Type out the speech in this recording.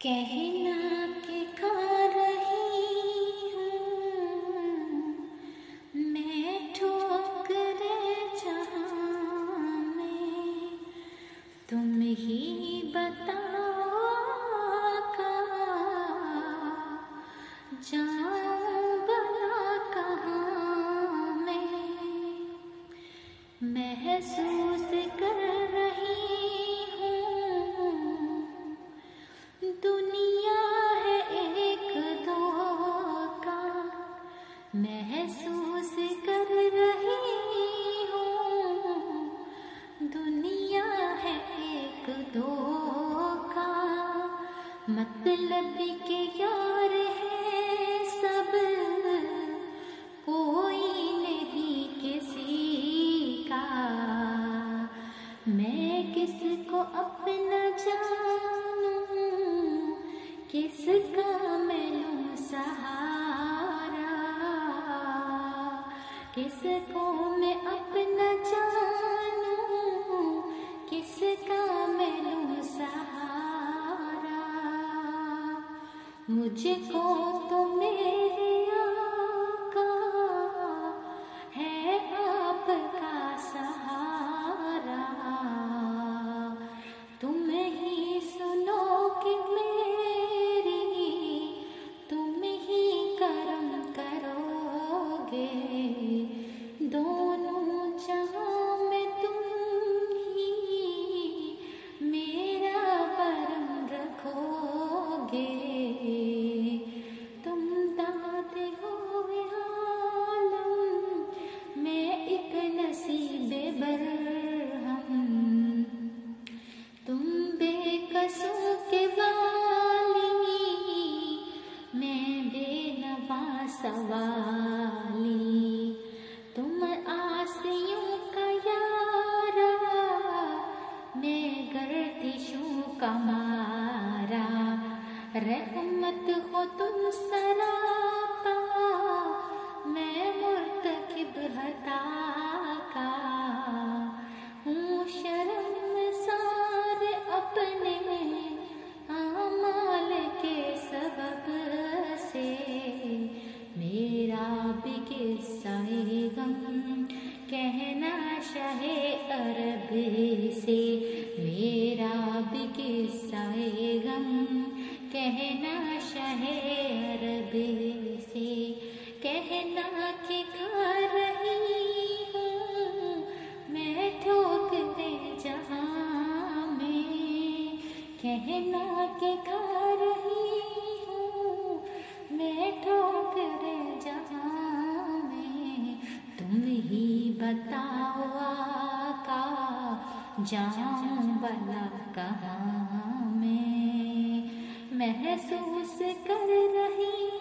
कहना के खा रही हूँ मैं ठोकरें जहाँ में, तुम ही बताओ कहाँ जाऊँ भला कहाँ मैं। महसूस कर रही दुनिया है एक धोखा, महसूस कर रही हूँ दुनिया है एक धोखा। मतलब के यार है सब, कोई नहीं किसी का। मैं किसको अपना जानूं, किसका मैं लूं सहारा, किसको मैं अपना जानूं, किसका मैं लूं सहारा। मुझको तो मेरे आका है आपका सहारा। तुम ही सुनोगे मेरी, तुम ही करम करोगे। दोनों जहां में तुम ही मेरा परम रखोगे। तुम दाते हो आलम, मैं एक नसीबे बरहम। तुम बेकसों के वाली, मैं बेनवा सवाली। तुम आसियों का यारा, मैं गर्दिशों का मारा। रहमत हो तुम सरापा, मैं मुर्तकिब खता का। हूँ शर्मसार अपने आमाल के सबब से। मेरा भी किस्सा-ए गम कहना शाहे अरब से। मेरा भी किस्सा-ए गम कहना शाहे अरब से। कहना कि खा रही हूँ मैं ठोकरें जहाँ में। कहना कि खा रही हूँ मैं ठोकरें जहाँ में। तुम ही बताओ आका जाऊँ भला कहाँ मैं। महसूस कर रही